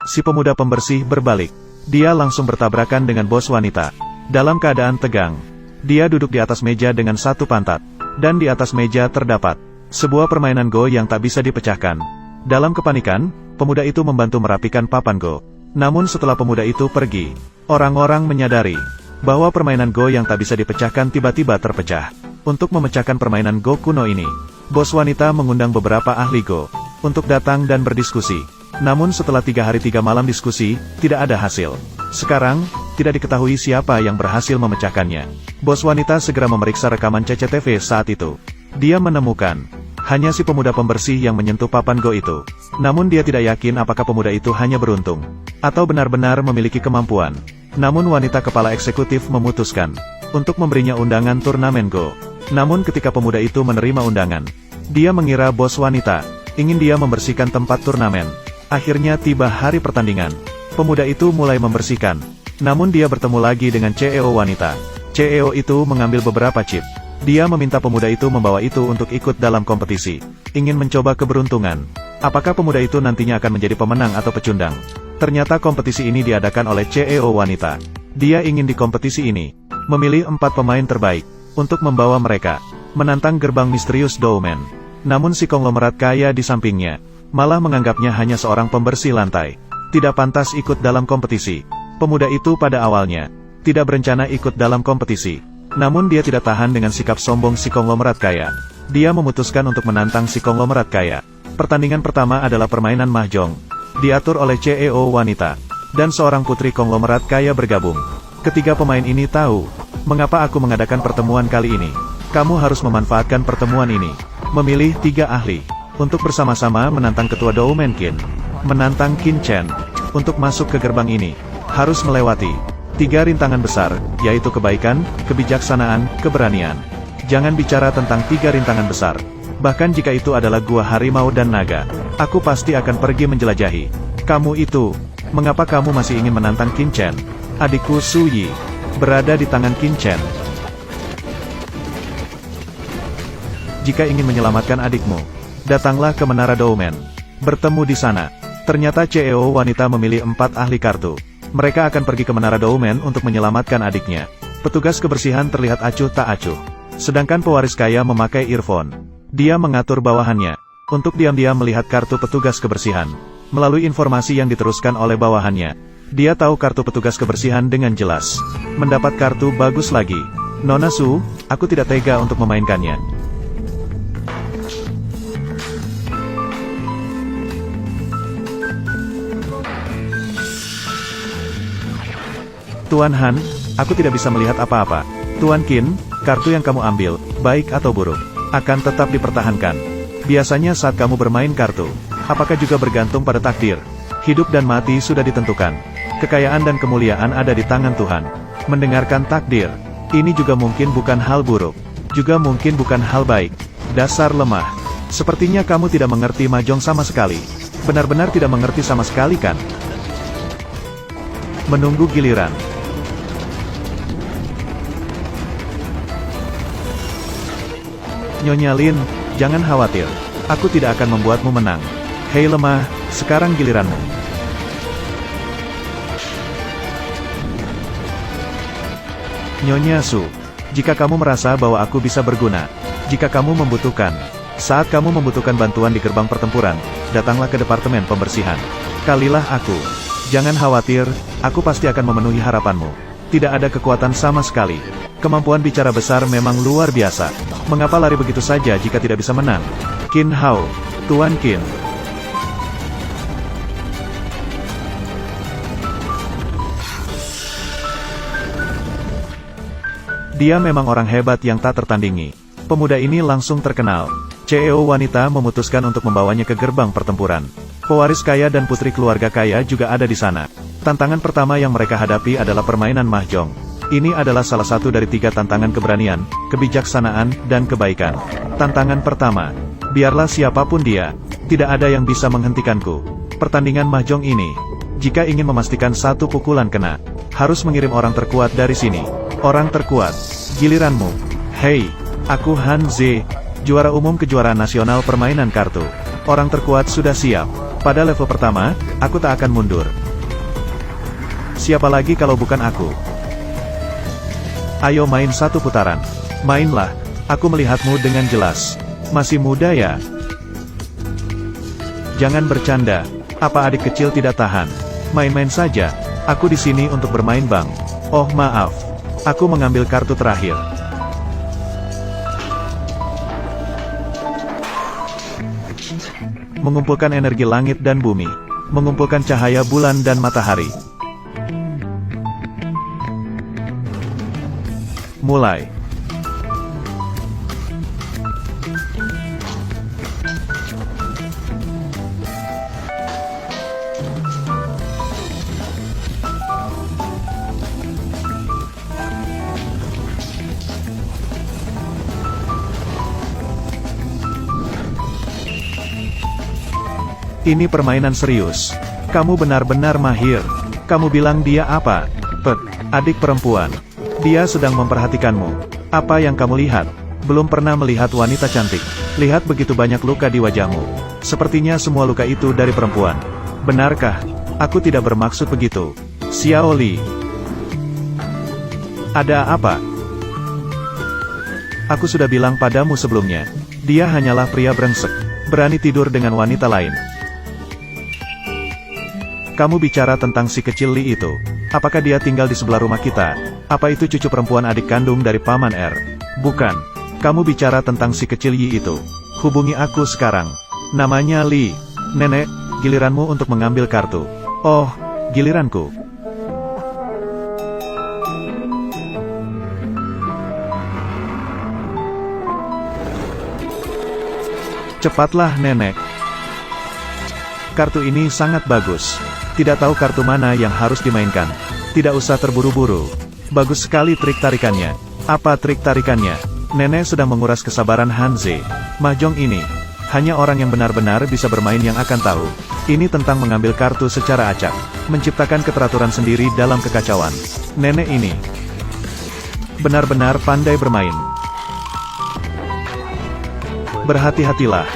si pemuda pembersih berbalik. Dia langsung bertabrakan dengan bos wanita. Dalam keadaan tegang, dia duduk di atas meja dengan satu pantat. Dan di atas meja terdapat sebuah permainan Go yang tak bisa dipecahkan. Dalam kepanikan, pemuda itu membantu merapikan papan Go. Namun setelah pemuda itu pergi, orang-orang menyadari bahwa permainan Go yang tak bisa dipecahkan tiba-tiba terpecah. Untuk memecahkan permainan Go kuno ini, bos wanita mengundang beberapa ahli Go untuk datang dan berdiskusi. Namun setelah 3 hari 3 malam diskusi, tidak ada hasil. Sekarang, tidak diketahui siapa yang berhasil memecahkannya. Bos wanita segera memeriksa rekaman CCTV saat itu. Dia menemukan hanya si pemuda pembersih yang menyentuh papan Go itu. Namun dia tidak yakin apakah pemuda itu hanya beruntung atau benar-benar memiliki kemampuan. Namun wanita kepala eksekutif memutuskan untuk memberinya undangan turnamen Go. Namun ketika pemuda itu menerima undangan, dia mengira bos wanita ingin dia membersihkan tempat turnamen. Akhirnya tiba hari pertandingan. Pemuda itu mulai membersihkan. Namun dia bertemu lagi dengan CEO wanita. CEO itu mengambil beberapa chip. Dia meminta pemuda itu membawa itu untuk ikut dalam kompetisi. Ingin mencoba keberuntungan. Apakah pemuda itu nantinya akan menjadi pemenang atau pecundang? Ternyata kompetisi ini diadakan oleh CEO wanita. Dia ingin di kompetisi ini memilih 4 pemain terbaik untuk membawa mereka menantang gerbang misterius Dowman. Namun si konglomerat kaya di sampingnya malah menganggapnya hanya seorang pembersih lantai. Tidak pantas ikut dalam kompetisi. Pemuda itu pada awalnya tidak berencana ikut dalam kompetisi. Namun dia tidak tahan dengan sikap sombong si konglomerat kaya. Dia memutuskan untuk menantang si konglomerat kaya. Pertandingan pertama adalah permainan mahjong. Diatur oleh CEO wanita. Dan seorang putri konglomerat kaya bergabung. Ketiga pemain ini tahu mengapa aku mengadakan pertemuan kali ini. Kamu harus memanfaatkan pertemuan ini. Memilih 3 ahli untuk bersama-sama menantang ketua Dowman Kin. Menantang Qin Chen. Untuk masuk ke gerbang ini, harus melewati 3 rintangan besar, yaitu kebaikan, kebijaksanaan, keberanian. Jangan bicara tentang 3 rintangan besar. Bahkan jika itu adalah gua harimau dan naga, aku pasti akan pergi menjelajahi. Kamu itu, mengapa kamu masih ingin menantang Qin Chen? Adikku Su Yi berada di tangan Qin Chen. Jika ingin menyelamatkan adikmu, datanglah ke Menara Dowman. Bertemu di sana. Ternyata CEO wanita memilih 4 ahli kartu. Mereka akan pergi ke Menara Dowman untuk menyelamatkan adiknya. Petugas kebersihan terlihat acuh tak acuh. Sedangkan pewaris kaya memakai earphone. Dia mengatur bawahannya untuk diam-diam melihat kartu petugas kebersihan. Melalui informasi yang diteruskan oleh bawahannya, dia tahu kartu petugas kebersihan dengan jelas. Mendapat kartu bagus lagi. Nona Su, aku tidak tega untuk memainkannya. Tuan Han, aku tidak bisa melihat apa-apa. Tuan Qin, kartu yang kamu ambil, baik atau buruk, akan tetap dipertahankan. Biasanya saat kamu bermain kartu, apakah juga bergantung pada takdir? Hidup dan mati sudah ditentukan. Kekayaan dan kemuliaan ada di tangan Tuhan. Mendengarkan takdir, ini juga mungkin bukan hal buruk. Juga mungkin bukan hal baik. Dasar lemah. Sepertinya kamu tidak mengerti mahjong sama sekali. Benar-benar tidak mengerti sama sekali kan? Menunggu giliran. Nyonya Lin, jangan khawatir. Aku tidak akan membuatmu menang. Hei lemah, sekarang giliranmu. Nyonya Su, jika kamu merasa bahwa aku bisa berguna, jika kamu membutuhkan, saat kamu membutuhkan bantuan di gerbang pertempuran, datanglah ke departemen pembersihan. Kalilah aku. Jangan khawatir, aku pasti akan memenuhi harapanmu. Tidak ada kekuatan sama sekali. Kemampuan bicara besar memang luar biasa. Mengapa lari begitu saja jika tidak bisa menang? Qin Hao, Tuan Qin. Dia memang orang hebat yang tak tertandingi. Pemuda ini langsung terkenal. CEO wanita memutuskan untuk membawanya ke gerbang pertempuran. Pewaris kaya dan putri keluarga kaya juga ada di sana. Tantangan pertama yang mereka hadapi adalah permainan mahjong. Ini adalah salah satu dari 3 tantangan keberanian, kebijaksanaan, dan kebaikan. Tantangan pertama, biarlah siapapun dia, tidak ada yang bisa menghentikanku. Pertandingan mahjong ini, jika ingin memastikan satu pukulan kena, harus mengirim orang terkuat dari sini. Orang terkuat, giliranmu. Hei, aku Han Ze, juara umum kejuaraan nasional permainan kartu. Orang terkuat sudah siap. Pada level pertama, aku tak akan mundur. Siapa lagi kalau bukan aku? Ayo main satu putaran. Mainlah, aku melihatmu dengan jelas. Masih muda ya? Jangan bercanda. Apa adik kecil tidak tahan? Main-main saja. Aku di sini untuk bermain bang. Oh maaf. Aku mengambil kartu terakhir. Mengumpulkan energi langit dan bumi. Mengumpulkan cahaya bulan dan matahari. Mulai. Ini permainan serius. Kamu benar-benar mahir. Kamu bilang dia apa? Adik perempuan. Dia sedang memperhatikanmu. Apa yang kamu lihat? Belum pernah melihat wanita cantik. Lihat begitu banyak luka di wajahmu. Sepertinya semua luka itu dari perempuan. Benarkah? Aku tidak bermaksud begitu. Xiao Li. Ada apa? Aku sudah bilang padamu sebelumnya. Dia hanyalah pria brengsek. Berani tidur dengan wanita lain. Kamu bicara tentang si kecil Li itu. Apakah dia tinggal di sebelah rumah kita? Apa itu cucu perempuan adik kandung dari Paman R? Bukan. Kamu bicara tentang si kecil Yi itu. Hubungi aku sekarang. Namanya Li. Nenek, giliranmu untuk mengambil kartu. Oh, giliranku. Cepatlah nenek. Kartu ini sangat bagus. Tidak tahu kartu mana yang harus dimainkan. Tidak usah terburu-buru. Bagus sekali trik tarikannya. Apa trik tarikannya? Nenek sedang menguras kesabaran Hanze. Mahjong ini. Hanya orang yang benar-benar bisa bermain yang akan tahu. Ini tentang mengambil kartu secara acak. Menciptakan keteraturan sendiri dalam kekacauan. Nenek ini benar-benar pandai bermain. Berhati-hatilah.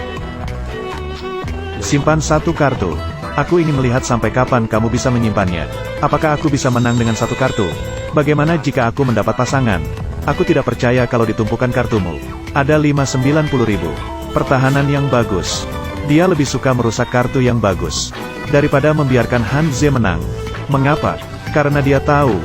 Simpan satu kartu. Aku ingin melihat sampai kapan kamu bisa menyimpannya. Apakah aku bisa menang dengan satu kartu? Bagaimana jika aku mendapat pasangan? Aku tidak percaya kalau ditumpukan kartumu. Ada 590.000. Pertahanan yang bagus. Dia lebih suka merusak kartu yang bagus daripada membiarkan Hanze menang. Mengapa? Karena dia tahu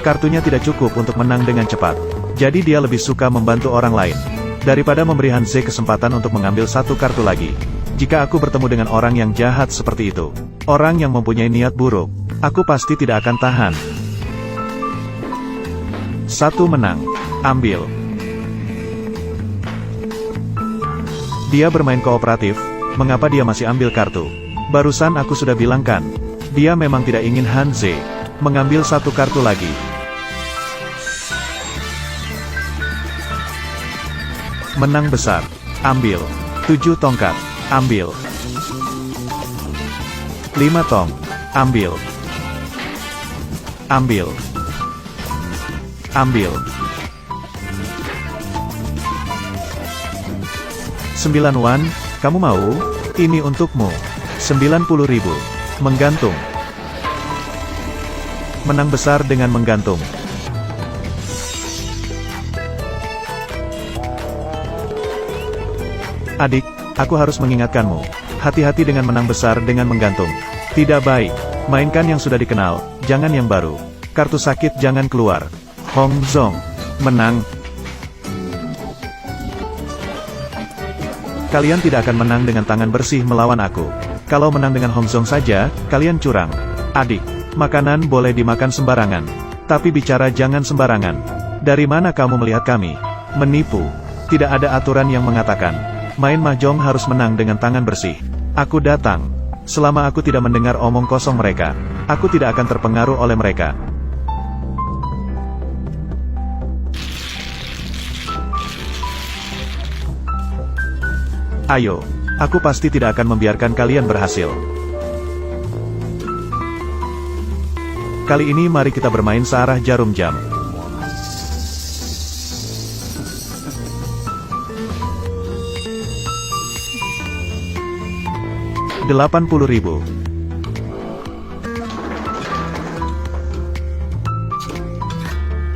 kartunya tidak cukup untuk menang dengan cepat. Jadi dia lebih suka membantu orang lain daripada memberi Hanze kesempatan untuk mengambil satu kartu lagi. Jika aku bertemu dengan orang yang jahat seperti itu, orang yang mempunyai niat buruk, aku pasti tidak akan tahan. Satu menang. Ambil. Dia bermain kooperatif. Mengapa dia masih ambil kartu? Barusan aku sudah bilang kan, dia memang tidak ingin Hanze mengambil satu kartu lagi. Menang besar. Ambil. 7 tongkat. Ambil. 5 tong. Ambil. Ambil. Ambil. 9 wan, kamu mau? Ini untukmu. 90.000. Menggantung. Menang besar dengan menggantung. Adik, aku harus mengingatkanmu. Hati-hati dengan menang besar dengan menggantung. Tidak baik. Mainkan yang sudah dikenal, jangan yang baru. Kartu sakit jangan keluar. Hong Zong. Menang. Kalian tidak akan menang dengan tangan bersih melawan aku. Kalau menang dengan Hong Zong saja, kalian curang. Adik, makanan boleh dimakan sembarangan. Tapi bicara jangan sembarangan. Dari mana kamu melihat kami? Menipu. Tidak ada aturan yang mengatakan main mahjong harus menang dengan tangan bersih. Aku datang. Selama aku tidak mendengar omong kosong mereka, aku tidak akan terpengaruh oleh mereka. Ayo, aku pasti tidak akan membiarkan kalian berhasil. Kali ini mari kita bermain searah jarum jam. 80.000.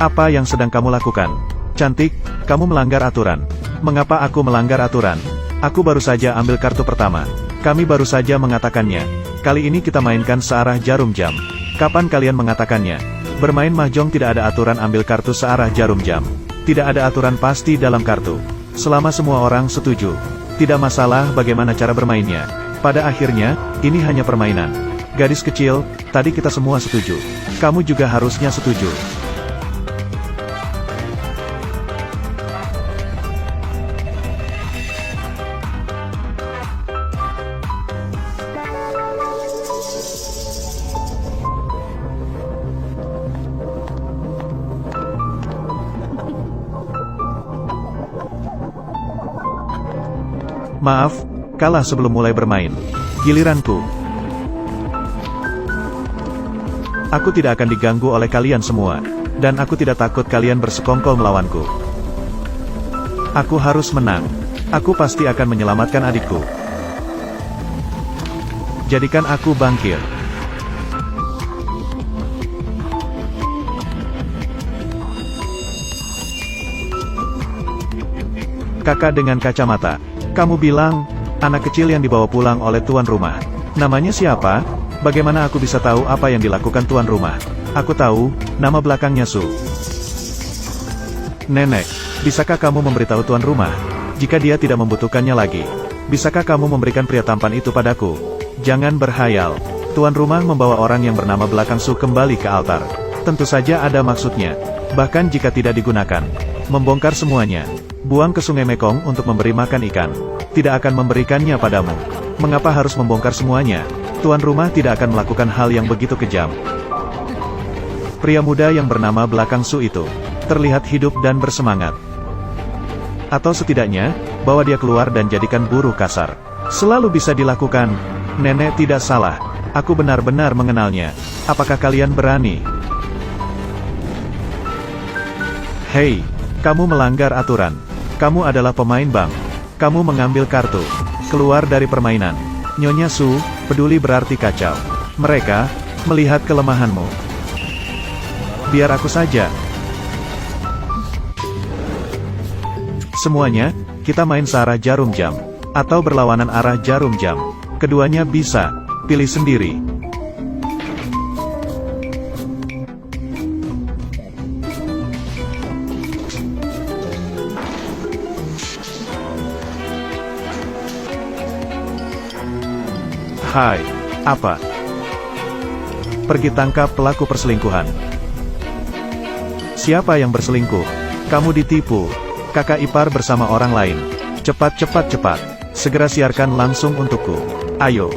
Apa yang sedang kamu lakukan? Cantik, kamu melanggar aturan. Mengapa aku melanggar aturan? Aku baru saja ambil kartu pertama. Kami baru saja mengatakannya. Kali ini kita mainkan searah jarum jam. Kapan kalian mengatakannya? Bermain mahjong tidak ada aturan ambil kartu searah jarum jam. Tidak ada aturan pasti dalam kartu. Selama semua orang setuju. Tidak masalah bagaimana cara bermainnya. Pada akhirnya, ini hanya permainan. Gadis kecil, tadi kita semua setuju. Kamu juga harusnya setuju. Maaf, kalah sebelum mulai bermain. Giliranku. Aku tidak akan diganggu oleh kalian semua. Dan aku tidak takut kalian bersekongkol melawanku. Aku harus menang. Aku pasti akan menyelamatkan adikku. Jadikan aku bangkit. Kakak dengan kacamata. Kamu bilang, anak kecil yang dibawa pulang oleh tuan rumah. Namanya siapa? Bagaimana aku bisa tahu apa yang dilakukan tuan rumah? Aku tahu, nama belakangnya Su. Nenek, bisakah kamu memberitahu tuan rumah? Jika dia tidak membutuhkannya lagi. Bisakah kamu memberikan pria tampan itu padaku? Jangan berhayal. Tuan rumah membawa orang yang bernama belakang Su kembali ke altar. Tentu saja ada maksudnya. Bahkan jika tidak digunakan. Membongkar semuanya. Buang ke sungai Mekong untuk memberi makan ikan. Tidak akan memberikannya padamu. Mengapa harus membongkar semuanya? Tuan rumah tidak akan melakukan hal yang begitu kejam. Pria muda yang bernama belakang Su itu terlihat hidup dan bersemangat. Atau setidaknya, bawa dia keluar dan jadikan buruh kasar. Selalu bisa dilakukan. Nenek tidak salah. Aku benar-benar mengenalnya. Apakah kalian berani? Hei, kamu melanggar aturan. Kamu adalah pemain bank. Kamu mengambil kartu. Keluar dari permainan. Nyonya Su, peduli berarti kacau. Mereka melihat kelemahanmu. Biar aku saja. Semuanya, kita main searah jarum jam. Atau berlawanan arah jarum jam. Keduanya bisa. Pilih sendiri. Hai, apa? Pergi tangkap pelaku perselingkuhan. Siapa yang berselingkuh? Kamu ditipu. Kakak ipar bersama orang lain. Cepat, cepat, cepat. Segera siarkan langsung untukku. Ayo.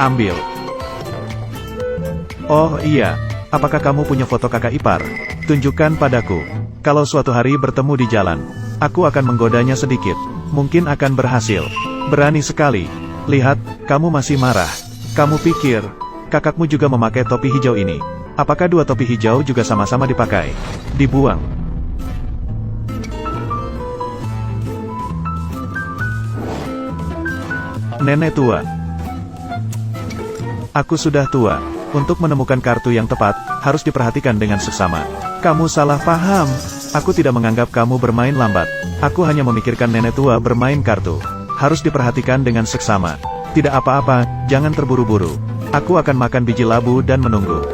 Ambil. Oh iya, apakah kamu punya foto kakak ipar? Tunjukkan padaku. Kalau suatu hari bertemu di jalan, aku akan menggodanya sedikit. Mungkin akan berhasil. Berani sekali. Lihat, kamu masih marah. Kamu pikir, kakakmu juga memakai topi hijau ini. Apakah dua topi hijau juga sama-sama dipakai? Dibuang. Nenek tua. Aku sudah tua. Untuk menemukan kartu yang tepat, harus diperhatikan dengan seksama. Kamu salah paham. Aku tidak menganggap kamu bermain lambat. Aku hanya memikirkan nenek tua bermain kartu. Harus diperhatikan dengan seksama. Tidak apa-apa, jangan terburu-buru. Aku akan makan biji labu dan menunggu.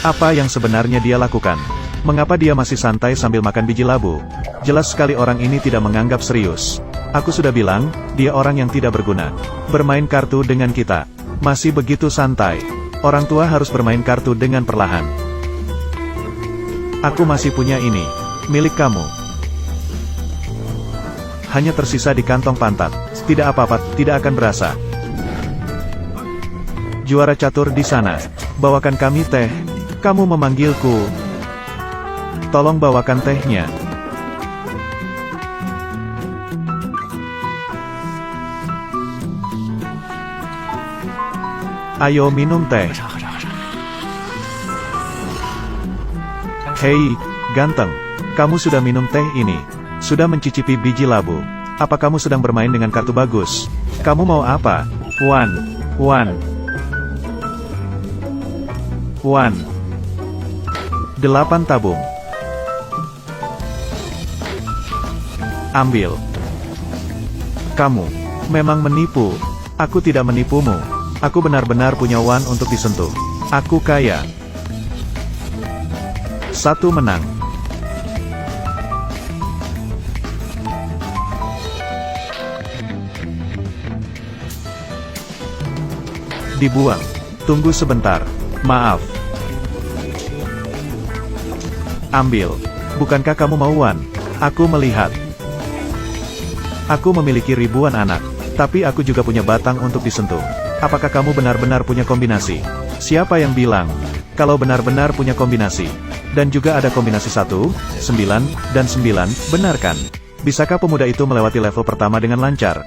Apa yang sebenarnya dia lakukan? Mengapa dia masih santai sambil makan biji labu? Jelas sekali orang ini tidak menganggap serius. Aku sudah bilang, dia orang yang tidak berguna. Bermain kartu dengan kita. Masih begitu santai. Orang tua harus bermain kartu dengan perlahan. Aku masih punya ini. Milik kamu. Hanya tersisa di kantong pantat. Tidak apa-apa, tidak akan berasa. Juara catur di sana. Bawakan kami teh. Kamu memanggilku. Tolong bawakan tehnya. Ayo minum teh. Hei, ganteng. Kamu sudah minum teh ini. Sudah mencicipi biji labu. Apa kamu sedang bermain dengan kartu bagus? Kamu mau apa? One. 8 tabung. Ambil. Kamu memang menipu. Aku tidak menipumu. Aku benar-benar punya uang untuk disentuh. Aku kaya. 1 menang. Dibuang. Tunggu sebentar. Maaf. Ambil. Bukankah kamu mau uang? Aku melihat. Aku memiliki ribuan anak. Tapi aku juga punya batang untuk disentuh. Apakah kamu benar-benar punya kombinasi? Siapa yang bilang? Kalau benar-benar punya kombinasi. Dan juga ada kombinasi 1, 9, dan 9, benar kan? Bisakah pemuda itu melewati level pertama dengan lancar?